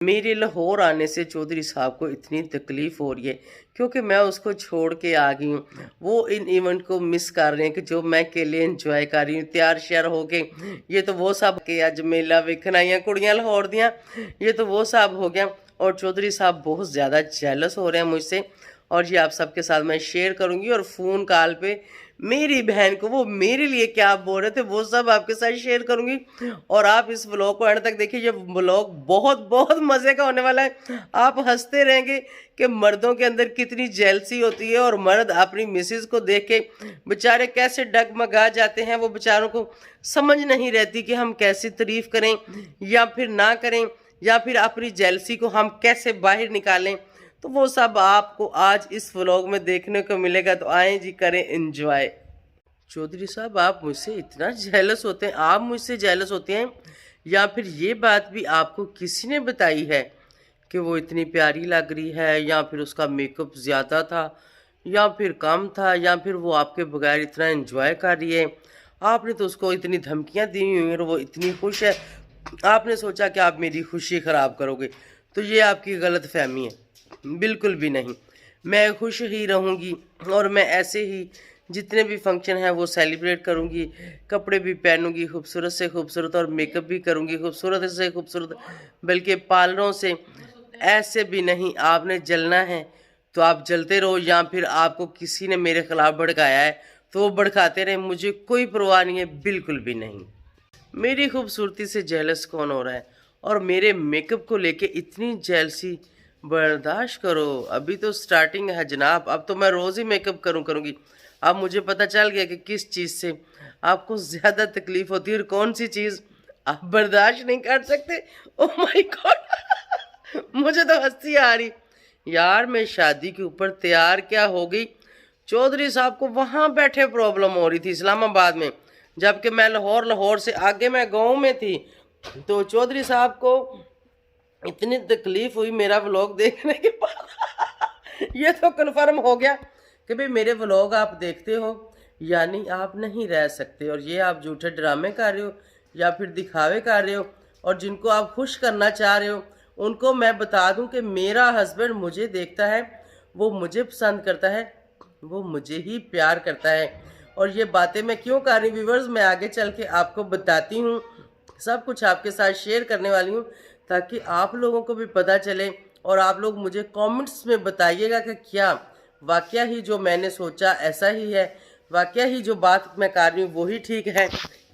मेरे लाहौर आने से चौधरी साहब को इतनी तकलीफ़ हो रही है क्योंकि मैं उसको छोड़ के आ गई हूँ। वो इन इवेंट को मिस कर रहे हैं कि जो मैं अकेले इंजॉय कर रही हूँ तैयार श्यार होके। ये तो वो सब के अज मेला वेखन आईयां कुड़ियां लाहौर दियां, ये तो वो सब हो गया। और चौधरी साहब बहुत ज़्यादा जेलस हो रहे हैं मुझसे और ये आप सबके साथ मैं शेयर करूँगी। और फ़ोन कॉल पे मेरी बहन को वो मेरे लिए क्या बोल रहे थे वो सब आपके साथ शेयर करूंगी। और आप इस व्लॉग को एंड तक देखिए, ये व्लॉग बहुत बहुत मज़े का होने वाला है। आप हंसते रहेंगे कि मर्दों के अंदर कितनी जेलसी होती है और मर्द अपनी मिसेज को देख के बेचारे कैसे डगमगा जाते हैं। वो बेचारों को समझ नहीं रहती कि हम कैसी तारीफ करें या फिर ना करें, या फिर अपनी जेलसी को हम कैसे बाहर निकालें। तो वो सब आपको आज इस व्लॉग में देखने को मिलेगा। तो आए जी, करें एंजॉय। चौधरी साहब, आप मुझसे इतना जेलस होते हैं, आप मुझसे जेलस होते हैं या फिर ये बात भी आपको किसी ने बताई है कि वो इतनी प्यारी लग रही है, या फिर उसका मेकअप ज़्यादा था या फिर कम था, या फिर वो आपके बगैर इतना एंजॉय कर रही है। आपने तो उसको इतनी धमकियां दी हुई और वो इतनी खुश है, आपने सोचा कि आप मेरी खुशी ख़राब करोगे। तो ये आपकी गलत फहमी है, बिल्कुल भी नहीं। मैं खुश ही रहूँगी और मैं ऐसे ही जितने भी फंक्शन हैं वो सेलिब्रेट करूँगी। कपड़े भी पहनूँगी खूबसूरत से खूबसूरत और मेकअप भी करूँगी खूबसूरत से खूबसूरत, बल्कि पार्लरों से। ऐसे भी नहीं, आपने जलना है तो आप जलते रहो, या फिर आपको किसी ने मेरे खिलाफ भड़काया है तो वो भड़काते रहे, मुझे कोई परवाह नहीं है, बिल्कुल भी नहीं। मेरी खूबसूरती से जेलस कौन हो रहा है और मेरे मेकअप को लेके इतनी जेलसी? बर्दाश्त करो, अभी तो स्टार्टिंग है जनाब। अब तो मैं रोज़ ही मेकअप करूँगी। अब मुझे पता चल गया कि किस चीज़ से आपको ज़्यादा तकलीफ़ होती है और कौन सी चीज़ आप बर्दाश्त नहीं कर सकते। ओह माय गॉड, मुझे तो हंसी आ रही यार। मैं शादी के ऊपर तैयार क्या हो गई, चौधरी साहब को वहाँ बैठे प्रॉब्लम हो रही थी इस्लामाबाद में, जबकि मैं लाहौर से आगे मैं गाँव में थी। तो चौधरी साहब को इतनी तकलीफ हुई मेरा व्लॉग देखने के बाद। ये तो कन्फर्म हो गया कि भाई मेरे व्लॉग आप देखते हो यानी आप नहीं रह सकते, और ये आप झूठे ड्रामे कर रहे हो या फिर दिखावे कर रहे हो। और जिनको आप खुश करना चाह रहे हो उनको मैं बता दूं कि मेरा हस्बैंड मुझे देखता है, वो मुझे पसंद करता है, वो मुझे ही प्यार करता है। और ये बातें मैं क्यों कर रही हूँ व्यूवर्स, मैं आगे चल के आपको बताती हूँ, सब कुछ आपके साथ शेयर करने वाली हूँ ताकि आप लोगों को भी पता चले। और आप लोग मुझे कमेंट्स में बताइएगा कि क्या वाकया ही जो मैंने सोचा ऐसा ही है, वाकया ही जो बात मैं कर रही हूँ वही ठीक है,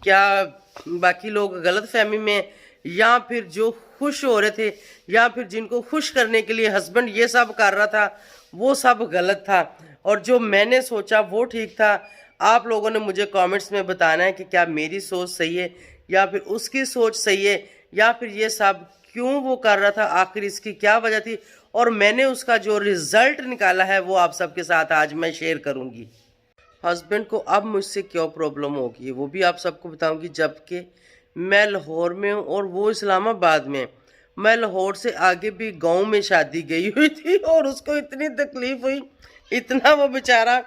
क्या बाकी लोग गलत फहमी में, या फिर जो खुश हो रहे थे या फिर जिनको खुश करने के लिए हस्बैंड ये सब कर रहा था वो सब गलत था और जो मैंने सोचा वो ठीक था। आप लोगों ने मुझे कमेंट्स में बताना है कि क्या मेरी सोच सही है या फिर उसकी सोच सही है, या फिर ये सब क्यों वो कर रहा था, आखिर इसकी क्या वजह थी, और मैंने उसका जो रिजल्ट निकाला है वो आप सबके साथ आज मैं शेयर करूंगी। हस्बैंड को अब मुझसे क्यों प्रॉब्लम होगी वो भी आप सबको बताऊंगी, जबकि मैं लाहौर में हूँ और वो इस्लामाबाद में। मैं लाहौर से आगे भी गांव में शादी गई हुई थी और उसको इतनी तकलीफ हुई, इतना वो बेचारा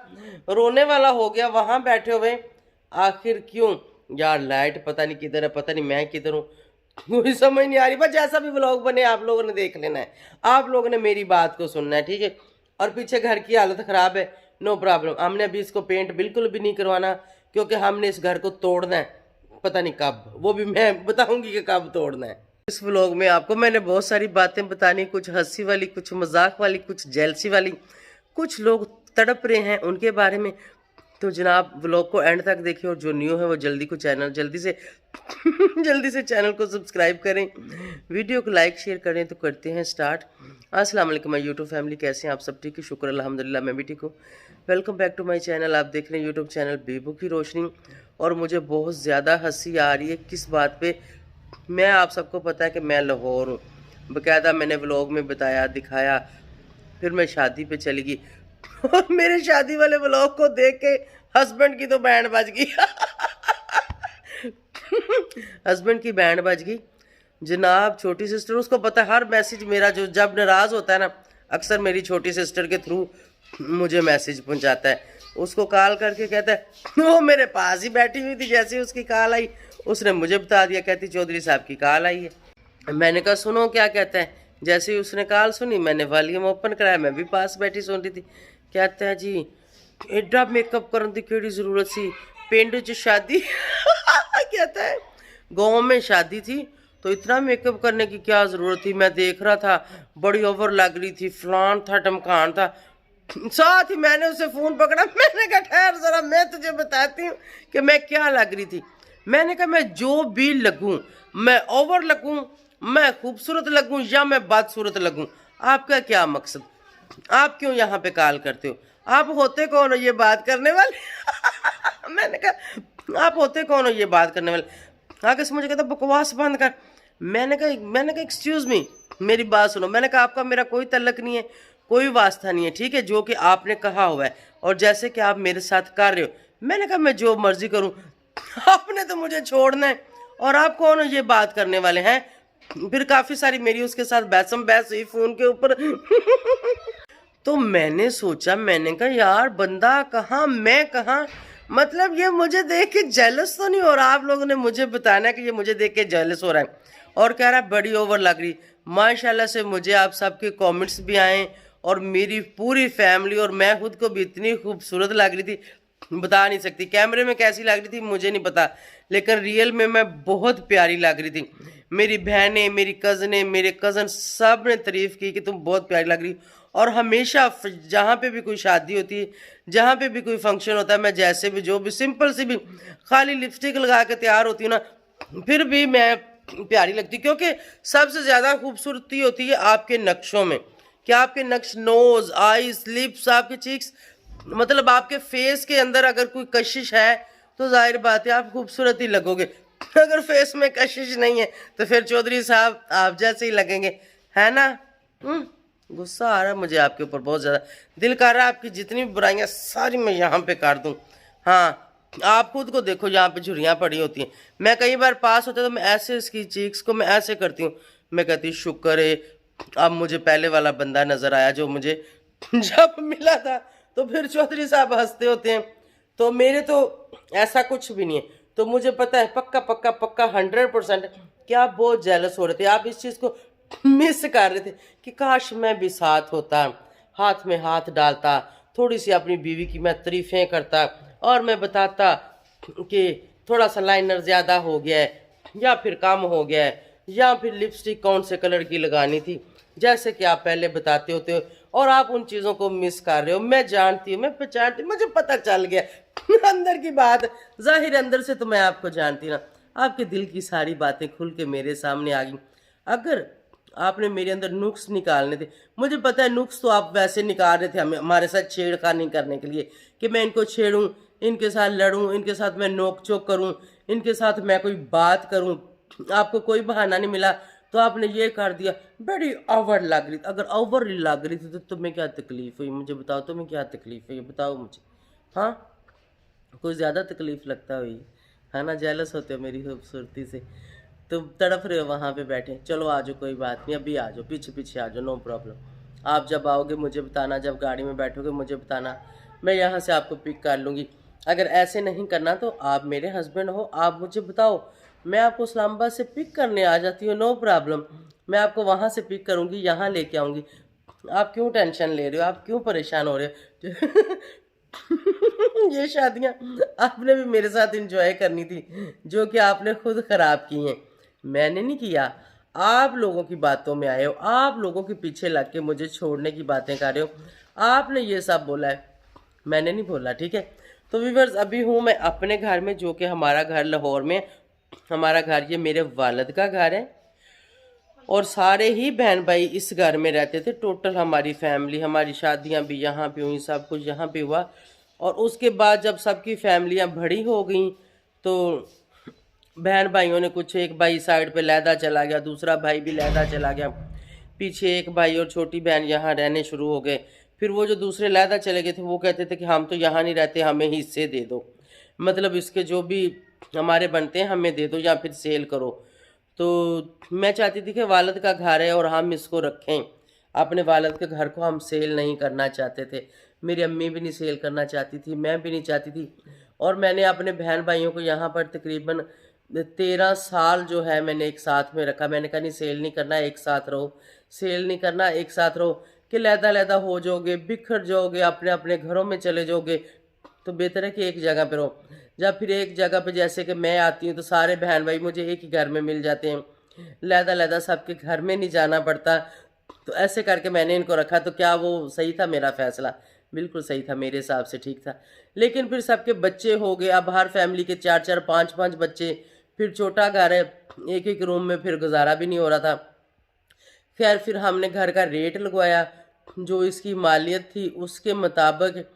रोने वाला हो गया वहाँ बैठे हुए। आखिर क्यों यार, लाइट पता नहीं किधर है, पता नहीं मैं किधर हूँ, कोई समझ नहीं आ रही। बस जैसा भी व्लॉग बने आप लोगों ने देख लेना है, आप लोगों ने मेरी बात को सुनना है, ठीक है। और पीछे घर की हालत ख़राब है, नो प्रॉब्लम, हमने अभी इसको पेंट बिल्कुल भी नहीं करवाना क्योंकि हमने इस घर को तोड़ना है, पता नहीं कब, वो भी मैं बताऊंगी कि कब तोड़ना है। इस व्लॉग में आपको मैंने बहुत सारी बातें बतानी, कुछ हंसी वाली, कुछ मजाक वाली, कुछ जेलसी वाली, कुछ लोग तड़प रहे हैं उनके बारे में। तो जनाब व्लॉग को एंड तक देखिए, और जो न्यू है वो जल्दी से जल्दी से चैनल को सब्सक्राइब करें, वीडियो को लाइक शेयर करें। तो करते हैं स्टार्ट। अस्सलाम वालेकुम माय यूट्यूब फैमिली, कैसे हैं आप सब? ठीक है, शुक्र अल्हम्दुलिल्लाह, मैं भी ठीक हूँ। Welcome back to my channel. आप देख रहे हैं यूट्यूब चैनल बेबू की रोशनी। और मुझे बहुत ज़्यादा हंसी आ रही है किस बात पे, मैं आप सबको पता है कि मैं लाहौर हूँ, बाकायदा मैंने व्लॉग में बताया दिखाया। फिर मैं शादी पे चली गई और मेरे शादी वाले व्लॉग को देख के हस्बैंड की तो बैंड बज गई। हस्बैंड की बैंड बज गई जनाब। छोटी सिस्टर, उसको पता है हर मैसेज मेरा जो जब नाराज़ होता है ना, अक्सर मेरी छोटी सिस्टर के थ्रू मुझे मैसेज पहुंचाता है। उसको कॉल करके कहता है, वो मेरे पास ही बैठी हुई थी, जैसे उसकी कॉल आई उसने मुझे बता दिया, कहती चौधरी साहब की कॉल आई है। मैंने कहा सुनो क्या कहता है, जैसे ही उसने कॉल सुनी, मैंने वॉल्यूम ओपन कराया, मैं भी पास बैठी सुन रही थी। कहता है जी एड्डा मेकअप करने की केड़ी जरूरत सी, पिंड च शादी कहता है गाँव में शादी थी तो इतना मेकअप करने की क्या जरूरत थी, मैं देख रहा था बड़ी ओवर लग रही थी, फलान था टमकान था। साथ ही मैंने उसे फोन पकड़ा, मैंने कहा ठहर जरा मैं तुझे बताती हूँ कि मैं क्या लग रही थी। मैंने कहा मैं जो भी लगूं, मैं ओवर लगूं, मैं खूबसूरत लगूं या मैं बदसूरत लगूं, आपका क्या मकसद, आप क्यों यहाँ पे कॉल करते हो, आप होते कौन हो ये बात करने वाले मैंने कहा आप होते कौन हो ये बात करने वाले। आगे से मुझे कहता बकवास बंद कर। मैंने कहा एक्सक्यूज मी, मेरी बात सुनो। मैंने कहा आपका मेरा कोई तल्लक नहीं है, कोई वास्ता नहीं है, ठीक है, जो कि आपने कहा हुआ है और जैसे कि आप मेरे साथ कर रहे हो। मैंने कहा मैं जो मर्जी करूं, आपने तो मुझे छोड़ना है और आप कौन हो ये बात करने वाले हैं। फिर काफी सारी मेरी उसके साथ बहस हुई फोन के ऊपर तो मैंने सोचा, मैंने कहा यार बंदा कहाँ मैं कहाँ, मतलब ये मुझे देख के जेलस तो नहीं हो रहा, आप लोगों ने मुझे बताना कि ये मुझे देख के जेलस हो रहा है और कह रहा है बड़ी ओवर लग रही। माशाल्लाह से मुझे आप सबके कमेंट्स भी आए और मेरी पूरी फैमिली और मैं खुद को भी इतनी खूबसूरत लग रही थी, बता नहीं सकती। कैमरे में कैसी लग रही थी मुझे नहीं पता, लेकिन रियल में मैं बहुत प्यारी लग रही थी। मेरी बहनें, मेरी कज़नें, मेरे कज़न सब ने तारीफ़ की कि तुम बहुत प्यारी लग रही। और हमेशा जहाँ पे भी कोई शादी होती है, जहाँ पे भी कोई फंक्शन होता है, मैं जैसे भी जो भी सिंपल सी भी खाली लिपस्टिक लगा के तैयार होती हूँ ना, फिर भी मैं प्यारी लगती, क्योंकि सबसे ज़्यादा खूबसूरती होती है आपके नक्शों में, कि आपके नक्श, नोज, आईज, लिप्स, आपके चीक्स, मतलब आपके फेस के अंदर अगर कोई कशिश है तो जाहिर बात है आप खूबसूरत ही लगोगे। अगर फेस में कशिश नहीं है तो फिर चौधरी साहब आप जैसे ही लगेंगे, है ना। गुस्सा आ रहा है मुझे आपके ऊपर बहुत ज़्यादा, दिल कर रहा है आपकी जितनी भी बुराइयां सारी मैं यहाँ पे कर दूँ। हाँ आप खुद को देखो, यहाँ पे झुर्रियाँ पड़ी होती हैं। मैं कई बार पास होता तो मैं ऐसे इसकी चीक्स को मैं ऐसे करती हूँ, मैं कहती शुक्र है अब मुझे पहले वाला बंदा नज़र आया जो मुझे जब मिला था। तो फिर चौधरी साहब हंसते होते हैं। तो मेरे तो ऐसा कुछ भी नहीं है, तो मुझे पता है पक्का पक्का पक्का 100% कि आप बहुत जेलस हो रहे थे, आप इस चीज़ को मिस कर रहे थे कि काश मैं भी साथ होता, हाथ में हाथ डालता, थोड़ी सी अपनी बीवी की मैं तारीफ़ें करता और मैं बताता कि थोड़ा सा लाइनर ज़्यादा हो गया है या फिर कम हो गया है, या फिर लिपस्टिक कौन से कलर की लगानी थी, जैसे कि आप पहले बताते होते हो, और आप उन चीज़ों को मिस कर रहे हो। मैं जानती हूँ, मैं पहचानती, मुझे पता चल गया अंदर की बात, जाहिर अंदर से तो मैं आपको जानती ना। आपके दिल की सारी बातें खुल के मेरे सामने आ गई। अगर आपने मेरे अंदर नुक्स निकालने थे, मुझे पता है नुक्स तो आप वैसे निकाल रहे थे हमें, हमारे साथ छेड़खानी करने के लिए, कि मैं इनको छेड़ूं, इनके साथ लड़ूं, इनके साथ मैं नोक चोक करूं, इनके साथ मैं कोई बात करूं, आपको कोई बहाना नहीं मिला तो आपने ये कर दिया। बड़ी ओवर लग रही, अगर ओवर लग रही थी तो तुम्हें क्या तकलीफ हुई, मुझे बताओ तुम्हें क्या तकलीफ हुई, बताओ मुझे। हाँ कोई ज़्यादा तकलीफ लगता हुई है ना, जेलस होते हो मेरी खूबसूरती से, तुम तड़प रहे हो वहाँ पे बैठे। चलो आ जाओ, कोई बात नहीं, अभी आ जाओ, पीछे पीछे आ जाओ, नो प्रॉब्लम। आप जब आओगे मुझे बताना, जब गाड़ी में बैठोगे मुझे बताना, मैं यहाँ से आपको पिक कर लूँगी। अगर ऐसे नहीं करना तो आप मेरे हस्बैंड हो, आप मुझे बताओ, मैं आपको इस्लामाबाद से पिक करने आ जाती हूँ, नो प्रॉब्लम। मैं आपको वहाँ से पिक करूँगी, यहाँ लेके आऊँगी। आप क्यों टेंशन ले रहे हो, आप क्यों परेशान हो रहे हो ये शादियाँ आपने भी मेरे साथ एंजॉय करनी थी जो कि आपने खुद खराब की हैं, मैंने नहीं किया। आप लोगों की बातों में आए हो, आप लोगों के पीछे लग के मुझे छोड़ने की बातें कर रहे हो, आपने ये सब बोला है, मैंने नहीं बोला, ठीक है। तो व्यूअर्स अभी हूँ मैं अपने घर में, जो कि हमारा घर लाहौर में, हमारा घर ये मेरे वालिद का घर है और सारे ही बहन भाई इस घर में रहते थे। टोटल हमारी फैमिली, हमारी शादियां भी यहाँ पे हुई, सब कुछ यहाँ पे हुआ। और उसके बाद जब सबकी फैमिलियां बड़ी हो गई तो बहन भाइयों ने कुछ, एक भाई साइड पे लहदा चला गया, दूसरा भाई भी लहदा चला गया, पीछे एक भाई और छोटी बहन यहाँ रहने शुरू हो गए। फिर वो जो दूसरे लहदा चले गए थे वो कहते थे कि हम तो यहाँ नहीं रहते, हमें हिस्से दे दो, मतलब इसके जो भी हमारे बनते हैं हमें दे दो या फिर सेल करो। तो मैं चाहती थी कि वालिद का घर है और हम इसको रखें, अपने वालिद के घर को हम सेल नहीं करना चाहते थे। मेरी अम्मी भी नहीं सेल करना चाहती थी, मैं भी नहीं चाहती थी। और मैंने अपने बहन भाइयों को यहाँ पर तकरीबन 13 साल जो है मैंने एक साथ में रखा। मैंने कहा नहीं सेल नहीं करना, एक साथ रहो, सेल नहीं करना, एक साथ रहो कि लहदा हो जाओगे, बिखर जाओगे, अपने अपने घरों में चले जाओगे। तो बेहतर है कि एक जगह पे रहो। जब फिर एक जगह पे जैसे कि मैं आती हूँ तो सारे बहन भाई मुझे एक ही घर में मिल जाते हैं, लहदा सबके घर में नहीं जाना पड़ता। तो ऐसे करके मैंने इनको रखा। तो क्या वो सही था मेरा फैसला? बिल्कुल सही था, मेरे हिसाब से ठीक था। लेकिन फिर सबके बच्चे हो गए, अब हर फैमिली के 4-4 5-5 बच्चे, फिर छोटा घर है, एक एक रूम में फिर गुजारा भी नहीं हो रहा था। खैर फिर हमने घर का रेट लगवाया, जो इसकी मालियत थी उसके मुताबिक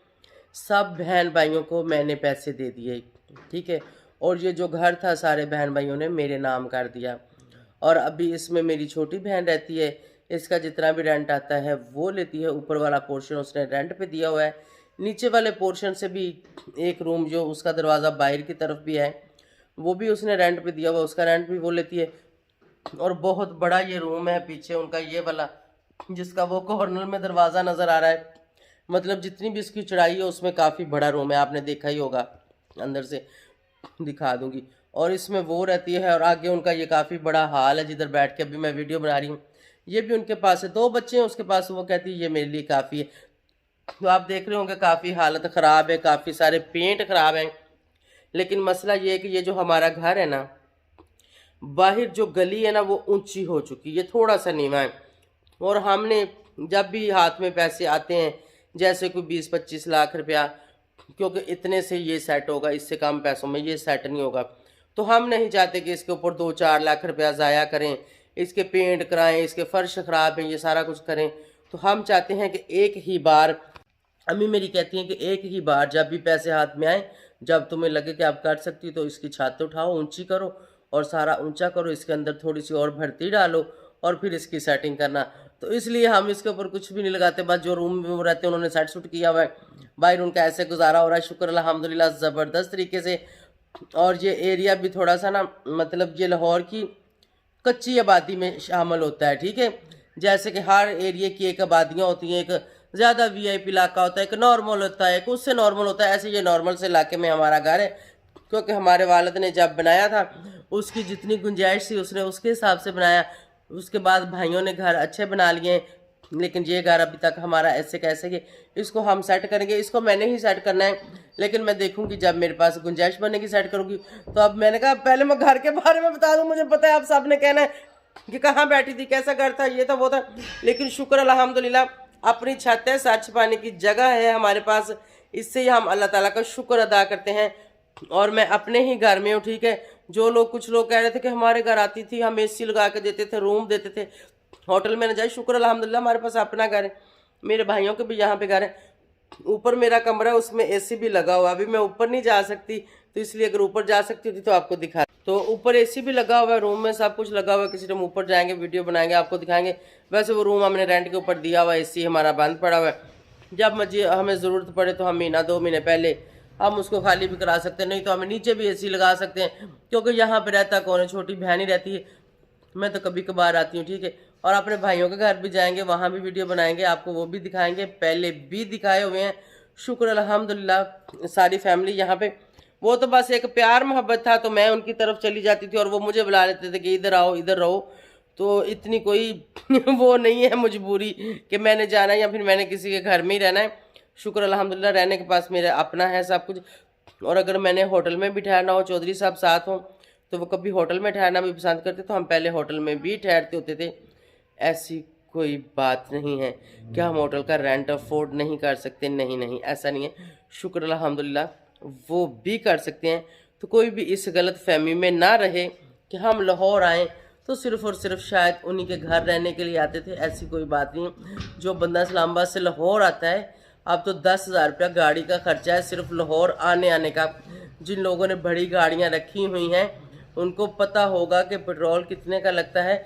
सब बहन भाइयों को मैंने पैसे दे दिए, ठीक है। और ये जो घर था सारे बहन भाइयों ने मेरे नाम कर दिया। और अभी इसमें मेरी छोटी बहन रहती है, इसका जितना भी रेंट आता है वो लेती है। ऊपर वाला पोर्शन उसने रेंट पे दिया हुआ है, नीचे वाले पोर्शन से भी एक रूम जो उसका दरवाज़ा बाहर की तरफ भी है वो भी उसने रेंट पे दिया हुआ, उसका रेंट भी वो लेती है। और बहुत बड़ा ये रूम है पीछे उनका, ये वाला जिसका वो कॉर्नर में दरवाज़ा नज़र आ रहा है। मतलब जितनी भी इसकी चढ़ाई है उसमें काफ़ी बड़ा रूम है, आपने देखा ही होगा, अंदर से दिखा दूंगी। और इसमें वो रहती है और आगे उनका ये काफ़ी बड़ा हाल है जिधर बैठ के अभी मैं वीडियो बना रही हूँ। ये भी उनके पास है, 2 बच्चे हैं उसके पास, वो कहती है ये मेरे लिए काफ़ी है। तो आप देख रहे होंगे काफ़ी हालत ख़राब है, काफ़ी सारे पेंट ख़राब हैं। लेकिन मसला ये है कि ये जो हमारा घर है ना, बाहर जो गली है ना वो ऊंची हो चुकी है, ये थोड़ा सा नीवा है। और हमने जब भी हाथ में पैसे आते हैं जैसे कोई 20-25 लाख रुपया, क्योंकि इतने से ये सेट होगा, इससे कम पैसों में ये सेट नहीं होगा, तो हम नहीं चाहते कि इसके ऊपर 2-4 लाख रुपया ज़ाया करें, इसके पेंट कराएं, इसके फर्श ख़राब हैं, ये सारा कुछ करें। तो हम चाहते हैं कि एक ही बार, अम्मी मेरी कहती हैं कि एक ही बार जब भी पैसे हाथ में आए, जब तुम्हें लगे कि आप कर सकती हो तो इसकी छत उठाओ, ऊंची करो और सारा ऊंचा करो, इसके अंदर थोड़ी सी और भर्ती डालो और फिर इसकी सेटिंग करना। तो इसलिए हम इसके ऊपर कुछ भी नहीं लगाते, बस जो रूम में वो रहते हैं उन्होंने सेट सूट किया हुआ है, बाहर उनका ऐसे गुजारा हो रहा है, शुक्र अल्हम्दुलिल्लाह ज़बरदस्त तरीके से। और ये एरिया भी थोड़ा सा ना, मतलब ये लाहौर की कच्ची आबादी में शामिल होता है, ठीक है। जैसे कि हर एरिया की एक आबादियाँ होती हैं, एक ज़्यादा वीआईपी इलाका होता है, एक नॉर्मल होता है, एक उससे नॉर्मल होता है। ऐसे ये नॉर्मल से इलाके में हमारा घर है, क्योंकि हमारे वालिद ने जब बनाया था उसकी जितनी गुंजाइश थी उसने उसके हिसाब से बनाया। उसके बाद भाइयों ने घर अच्छे बना लिए, लेकिन ये घर अभी तक हमारा ऐसे कैसे कि इसको हम सेट करेंगे, इसको मैंने ही सेट करना है। लेकिन मैं देखूंगी जब मेरे पास गुंजाइश बनेगी सेट करूंगी। तो अब मैंने कहा पहले मैं घर के बारे में बता दूं, मुझे पता है आप सब ने कहना है कि कहाँ बैठी थी, कैसा घर था, ये था वो था। लेकिन शुक्र अल्हम्दुलिल्लाह अपनी छत है, सर छिपाने की जगह है हमारे पास, इससे ही हम अल्लाह ताला का शुक्र अदा करते हैं। और मैं अपने ही घर में हूँ, ठीक है। जो लोग, कुछ लोग कह रहे थे कि हमारे घर आती थी, हम एसी लगा के देते थे, रूम देते थे, होटल में न जाए। शुक्र अल्हम्दुलिल्लाह हमारे पास अपना घर है, मेरे भाइयों के भी यहाँ पे घर है। ऊपर मेरा कमरा है, उसमें एसी भी लगा हुआ। अभी मैं ऊपर नहीं जा सकती, तो इसलिए अगर ऊपर जा सकती होती तो आपको दिखा। तो ऊपर एसी भी लगा हुआ है, रूम में सब कुछ लगा हुआ है। किसी टाइम ऊपर जाएंगे, वीडियो बनाएंगे, आपको दिखाएंगे। वैसे वो रूम हमने रेंट के ऊपर दिया हुआ है, एसी हमारा बंद पड़ा हुआ है। जब मर्जी हमें ज़रूरत पड़े तो हम 1-2 महीने पहले हम उसको खाली भी करा सकते हैं, नहीं तो हमें नीचे भी एसी लगा सकते हैं, क्योंकि यहाँ पे रहता कौन है, छोटी बहन ही रहती है। मैं तो कभी कभार आती हूँ, ठीक है। और अपने भाइयों के घर भी जाएंगे, वहाँ भी वीडियो बनाएंगे, आपको वो भी दिखाएंगे, पहले भी दिखाए हुए हैं। शुक्र अल्हम्दुलिल्लाह सारी फैमिली यहाँ पे। वो तो बस एक प्यार मोहब्बत था, तो मैं उनकी तरफ चली जाती थी और वो मुझे बुला लेते थे कि इधर आओ, इधर रहो। तो इतनी कोई वो नहीं है मजबूरी कि मैंने जाना है या फिर मैंने किसी के घर में ही रहना है। शुक्र अल्हम्दुलिल्लाह रहने के पास मेरा अपना है सब कुछ। और अगर मैंने होटल में भी ठहरना हो, चौधरी साहब साथ हों, तो वो कभी होटल में ठहरना भी पसंद करते, तो हम पहले होटल में भी ठहरते होते थे। ऐसी कोई बात नहीं है कि हम होटल का रेंट अफोर्ड नहीं कर सकते, नहीं नहीं, ऐसा नहीं है। शुक्र अल्हम्दुलिल्लाह वो भी कर सकते हैं। तो कोई भी इस गलत फहमी में ना रहे कि हम लाहौर आएँ तो सिर्फ़ और सिर्फ शायद उन्हीं के घर रहने के लिए आते थे, ऐसी कोई बात नहीं। जो बंदा इस्लामाबाद से लाहौर आता है, अब तो 10,000 रुपया गाड़ी का खर्चा है सिर्फ लाहौर आने आने का। जिन लोगों ने बड़ी गाड़ियाँ रखी हुई हैं उनको पता होगा कि पेट्रोल कितने का लगता है,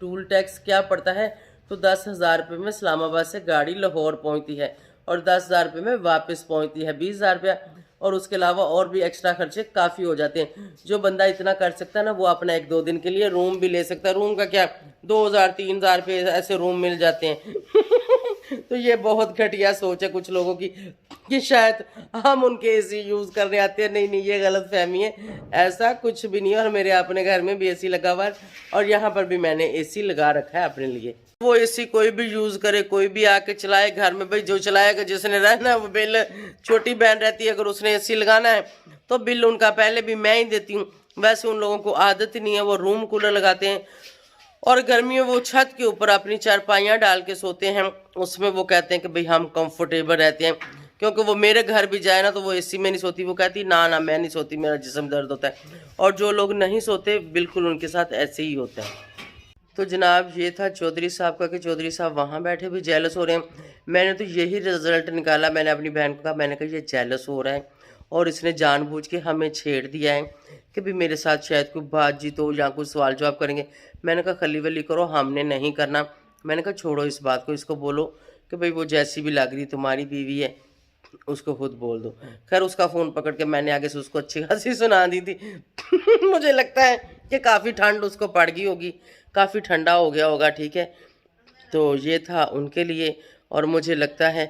टूल टैक्स क्या पड़ता है। तो 10,000 रुपये में इस्लामाबाद से गाड़ी लाहौर पहुंचती है और 10,000 रुपये में वापस पहुंचती है, 20,000 रुपया। और उसके अलावा और भी एक्स्ट्रा खर्चे काफ़ी हो जाते हैं। जो बंदा इतना कर सकता है ना, वो अपना 1-2 दिन के लिए रूम भी ले सकता है। रूम का क्या, 2,000-3,000 रुपये ऐसे रूम मिल जाते हैं। तो ये बहुत घटिया सोच है कुछ लोगों की। कि शायद हम उनके एसी यूज़ करने आते हैं। नहीं नहीं, ये गलत फहमी है, ऐसा कुछ भी नहीं है। और मेरे अपने घर में भी एसी लगा हुआ है और यहाँ पर भी मैंने एसी लगा रखा है अपने लिए। वो एसी कोई भी यूज़ करे, कोई भी आके चलाए घर में, भाई जो चलाएगा, जिसने रहना है वो बिल, छोटी बहन रहती है, अगर उसने एसी लगाना है तो बिल उनका पहले भी मैं ही देती हूँ। वैसे उन लोगों को आदत ही नहीं है, वो रूम कूलर लगाते हैं और गर्मियों वो छत के ऊपर अपनी चारपाइयाँ डाल के सोते हैं। उसमें वो कहते हैं कि भाई हम कंफर्टेबल रहते हैं, क्योंकि वो मेरे घर भी जाए ना तो वो एसी में नहीं सोती। वो कहती ना ना मैं नहीं सोती, मेरा जिस्म दर्द होता है। और जो लोग नहीं सोते बिल्कुल उनके साथ ऐसे ही होता है। तो जनाब ये था चौधरी साहब का कि चौधरी साहब वहाँ बैठे भी जेलस हो रहे हैं। मैंने तो यही रिजल्ट निकाला। मैंने अपनी बहन को कहा, मैंने कहा ये जेलस हो रहा है और इसने जानबूझ के हमें छेड़ दिया है कि भी मेरे साथ शायद कोई बातचीत हो या कुछ सवाल जवाब करेंगे। मैंने कहा खली वली करो, हमने नहीं करना। मैंने कहा छोड़ो इस बात को, इसको बोलो कि भाई वो जैसी भी लग रही तुम्हारी बीवी है, उसको खुद बोल दो। खैर उसका फ़ोन पकड़ के मैंने आगे से उसको अच्छी खासी सुना दी थी। मुझे लगता है कि काफ़ी ठंड उसको पड़ गई होगी, काफ़ी ठंडा हो गया होगा। ठीक है, तो ये था उनके लिए। और मुझे लगता है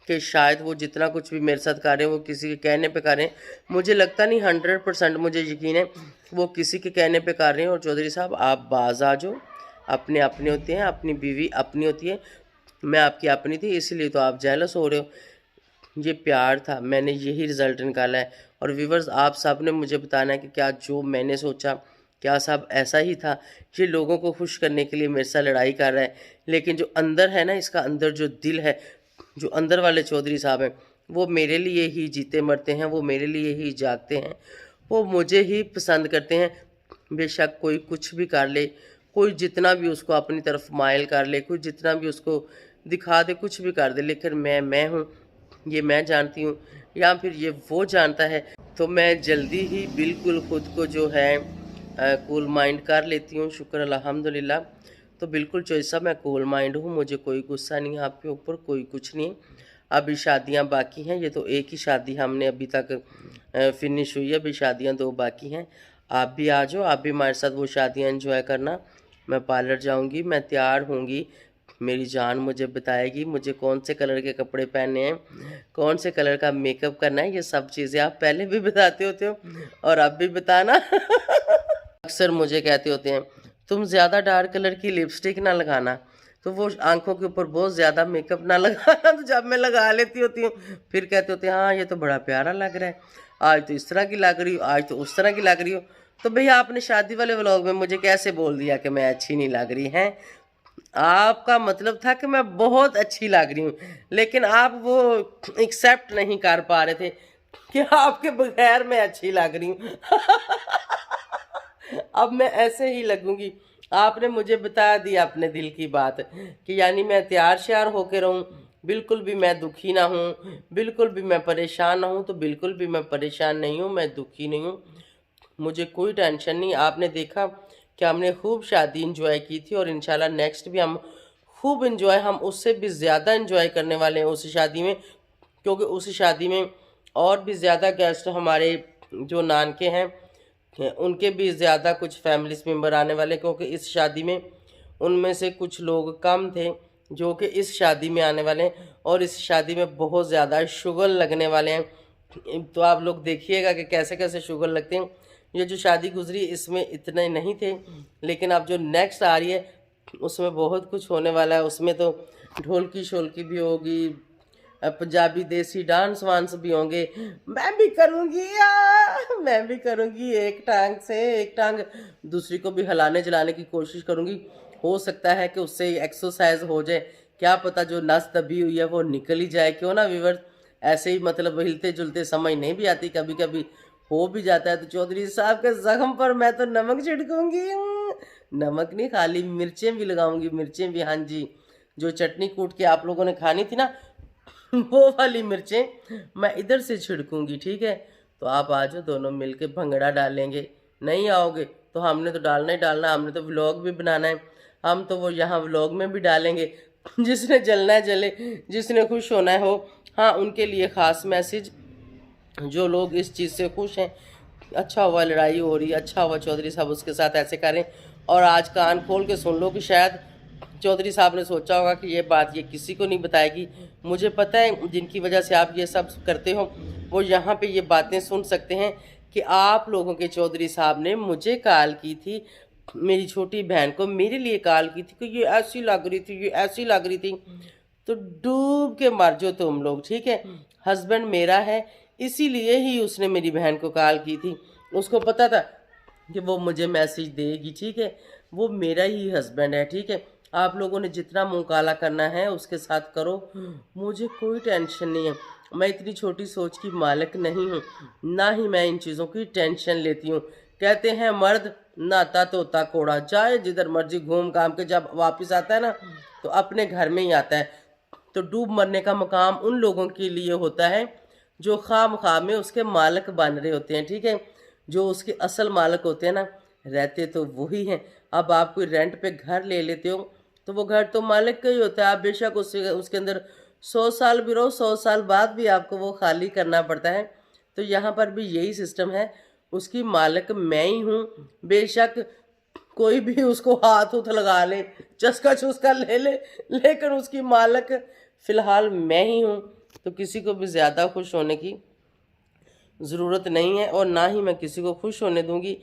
कि शायद वो जितना कुछ भी मेरे साथ कर रहे हैं वो किसी के कहने पे कर रहे हैं। मुझे लगता नहीं, 100% मुझे यकीन है वो किसी के कहने पे कर रहे हैं। और चौधरी साहब आप बाज आ जाओ, अपने अपने होते हैं, अपनी बीवी अपनी होती है, मैं आपकी अपनी थी, इसलिए तो आप जेलस हो रहे हो। ये प्यार था, मैंने यही रिज़ल्ट निकाला है। और व्यूवर्स आप सब ने मुझे बताना है कि क्या जो मैंने सोचा क्या सब ऐसा ही था। ये लोगों को खुश करने के लिए मेरे साथ लड़ाई कर रहा है, लेकिन जो अंदर है ना, इसका अंदर जो दिल है, जो अंदर वाले चौधरी साहब हैं, वो मेरे लिए ही जीते मरते हैं, वो मेरे लिए ही जागते हैं, वो मुझे ही पसंद करते हैं। बेशक कोई कुछ भी कर ले, कोई जितना भी उसको अपनी तरफ माइल कर ले, कोई जितना भी उसको दिखा दे, कुछ भी कर दे, लेकिन मैं हूँ, ये मैं जानती हूँ या फिर ये वो जानता है। तो मैं जल्दी ही बिल्कुल ख़ुद को जो है कूल माइंड कर लेती हूँ। शुक्र अल्हम्दुलिल्लाह। तो बिल्कुल चॉइस साहब मैं कूल माइंड हूँ, मुझे कोई गुस्सा नहीं है आपके ऊपर, कोई कुछ नहीं। अभी शादियाँ बाकी हैं, ये तो एक ही शादी हमने अभी तक फिनिश हुई है, अभी शादियाँ 2 बाकी हैं। आप भी आ जाओ, आप भी हमारे साथ वो शादियाँ एंजॉय करना। मैं पार्लर जाऊँगी, मैं तैयार होंगी, मेरी जान मुझे बताएगी मुझे कौन से कलर के कपड़े पहनने हैं, कौन से कलर का मेकअप करना है। ये सब चीज़ें आप पहले भी बताते होते हो और अब भी बताना। अक्सर मुझे कहते होते हैं तुम ज़्यादा डार्क कलर की लिपस्टिक ना लगाना, तो वो आंखों के ऊपर बहुत ज़्यादा मेकअप ना लगाना। तो जब मैं लगा लेती होती हूँ फिर कहते होते हैं हाँ ये तो बड़ा प्यारा लग रहा है, आज तो इस तरह की लग रही हो, आज तो उस तरह की लग रही हो। तो भैया आपने शादी वाले व्लॉग में मुझे कैसे बोल दिया कि मैं अच्छी नहीं लग रही हैं? आपका मतलब था कि मैं बहुत अच्छी लग रही हूँ, लेकिन आप वो एक्सेप्ट नहीं कर पा रहे थे कि आपके बगैर मैं अच्छी लग रही हूँ। अब मैं ऐसे ही लगूंगी। आपने मुझे बता दिया अपने दिल की बात कि यानी मैं तैयार श्यार होकर रहूं, बिल्कुल भी मैं दुखी ना हूं, बिल्कुल भी मैं परेशान ना हूं। तो बिल्कुल भी मैं परेशान नहीं हूं, मैं दुखी नहीं हूं, मुझे कोई टेंशन नहीं। आपने देखा कि हमने खूब शादी इंजॉय की थी और इंशाल्लाह नेक्स्ट भी हम खूब इंजॉय, हम उससे भी ज़्यादा इंजॉय करने वाले हैं उस शादी में, क्योंकि उस शादी में और भी ज़्यादा गेस्ट हमारे जो नानके हैं उनके भी ज़्यादा कुछ फैमिलीज मेम्बर आने वाले, क्योंकि इस शादी में उनमें से कुछ लोग कम थे जो कि इस शादी में आने वाले हैं और इस शादी में बहुत ज़्यादा शुगर लगने वाले हैं। तो आप लोग देखिएगा कि कैसे कैसे शुगर लगते हैं। ये जो शादी गुजरी इसमें इतने नहीं थे, लेकिन अब जो नेक्स्ट आ रही है उसमें बहुत कुछ होने वाला है। उसमें तो ढोलकी शोलकी भी होगी, पंजाबी देसी डांस वांस भी होंगे, मैं भी करूँगी यार, मैं भी करूँगी। एक टांग से एक टांग दूसरी को भी हिलाने जलाने की कोशिश करूँगी। हो सकता है कि उससे एक्सरसाइज हो जाए, क्या पता जो नस दबी हुई है वो निकल ही जाए। क्यों ना व्यूअर्स, ऐसे ही मतलब हिलते जुलते समझ नहीं भी आती, कभी कभी हो भी जाता है। तो चौधरी साहब के जख्म पर मैं तो नमक छिड़कूंगी, नमक नहीं खाली मिर्चें भी लगाऊंगी, मिर्चें भी। हाँ जी, जो चटनी कूट के आप लोगों ने खानी थी ना वो वाली मिर्चें मैं इधर से छिड़कूंगी। ठीक है, तो आप आ जाओ, दोनों मिलके भंगड़ा डालेंगे। नहीं आओगे तो हमने तो डालना ही डालना, हमने तो व्लॉग भी बनाना है, हम तो वो यहाँ व्लॉग में भी डालेंगे। जिसने जलना है जले, जिसने खुश होना है हो। हाँ, उनके लिए ख़ास मैसेज, जो लोग इस चीज़ से खुश हैं, अच्छा हुआ लड़ाई हो रही है, अच्छा हुआ चौधरी साहब उसके साथ ऐसे करें। और आज कान खोल के सुन लो कि शायद चौधरी साहब ने सोचा होगा कि ये बात ये किसी को नहीं बताएगी। मुझे पता है जिनकी वजह से आप ये सब करते हो वो यहाँ पे ये बातें सुन सकते हैं कि आप लोगों के चौधरी साहब ने मुझे कॉल की थी, मेरी छोटी बहन को मेरे लिए कॉल की थी कि ये ऐसी लग रही थी, ये ऐसी लग रही थी। तो डूब के मर जाओ तुम लोग, ठीक है। हस्बैंड मेरा है, इसीलिए ही उसने मेरी बहन को कॉल की थी। उसको पता था कि वो मुझे मैसेज देगी, ठीक है। वो मेरा ही हस्बैंड है, ठीक है। आप लोगों ने जितना मुंह काला करना है उसके साथ करो, मुझे कोई टेंशन नहीं है। मैं इतनी छोटी सोच की मालिक नहीं हूँ, ना ही मैं इन चीज़ों की टेंशन लेती हूँ। कहते हैं मर्द नाता तोता कोड़ा, जाए जिधर मर्जी घूम घाम के जब वापस आता है ना तो अपने घर में ही आता है। तो डूब मरने का मकाम उन लोगों के लिए होता है जो खामखा में उसके मालिक बन रहे होते हैं, ठीक है। जो उसके असल मालिक होते हैं ना, रहते तो वही हैं। अब आप कोई रेंट पे घर ले लेते हो तो वो घर तो मालिक का ही होता है। आप बेशक उसके अंदर 100 साल भी रहो, 100 साल बाद भी आपको वो खाली करना पड़ता है। तो यहाँ पर भी यही सिस्टम है, उसकी मालिक मैं ही हूँ। बेशक कोई भी उसको हाथ उथ लगा ले, चस्का चुस्का ले ले, लेकिन उसकी मालिक फ़िलहाल मैं ही हूँ। तो किसी को भी ज़्यादा खुश होने की ज़रूरत नहीं है और ना ही मैं किसी को खुश होने दूंगी।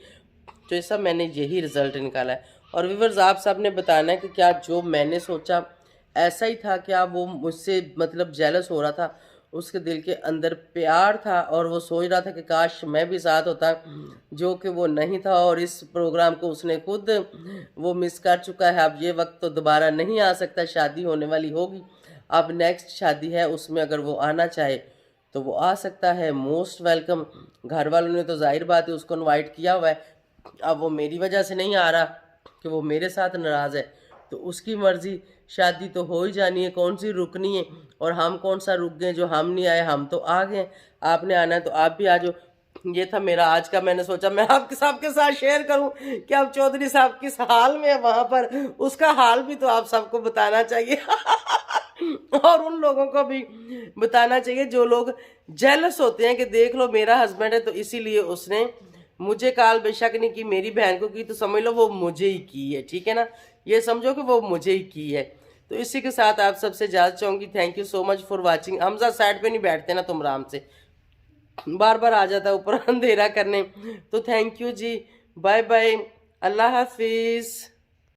तो ऐसा मैंने यही रिज़ल्ट निकाला है। और व्यूअर्स आप सब ने बताना है कि क्या जो मैंने सोचा ऐसा ही था, क्या वो मुझसे मतलब जेलस हो रहा था, उसके दिल के अंदर प्यार था और वो सोच रहा था कि काश मैं भी साथ होता, जो कि वो नहीं था। और इस प्रोग्राम को उसने खुद वो मिस कर चुका है। अब ये वक्त तो दोबारा नहीं आ सकता, शादी होने वाली होगी, अब नेक्स्ट शादी है, उसमें अगर वो आना चाहे तो वो आ सकता है, मोस्ट वेलकम। घर वालों ने तो जाहिर बात है उसको इनवाइट किया हुआ है। अब वो मेरी वजह से नहीं आ रहा कि वो मेरे साथ नाराज़ है, तो उसकी मर्ज़ी, शादी तो हो ही जानी है, कौन सी रुकनी है। और हम कौन सा रुक गए जो हम नहीं आए, हम तो आ गए। आपने आना है तो आप भी आ जाओ। ये था मेरा आज का, मैंने सोचा मैं आपके सबके साथ शेयर करूं कि अब चौधरी साहब किस हाल में है वहाँ पर, उसका हाल भी तो आप सबको बताना चाहिए। और उन लोगों को भी बताना चाहिए जो लोग जेलस होते हैं कि देख लो मेरा हस्बैंड है तो इसीलिए उसने मुझे कॉल बेशक नहीं की, मेरी बहन को की, तो समझ लो वो मुझे ही की है, ठीक है ना। ये समझो कि वो मुझे ही की है। तो इसी के साथ आप सबसे इजाज़त चाहूँगी। Thank you so much for watching. Hamza side पे नहीं बैठते ना तुम आराम से, बार बार आ जाता है ऊपर अंधेरा करने। तो थैंक यू जी, बाय बाय, अल्लाह हाफिज़।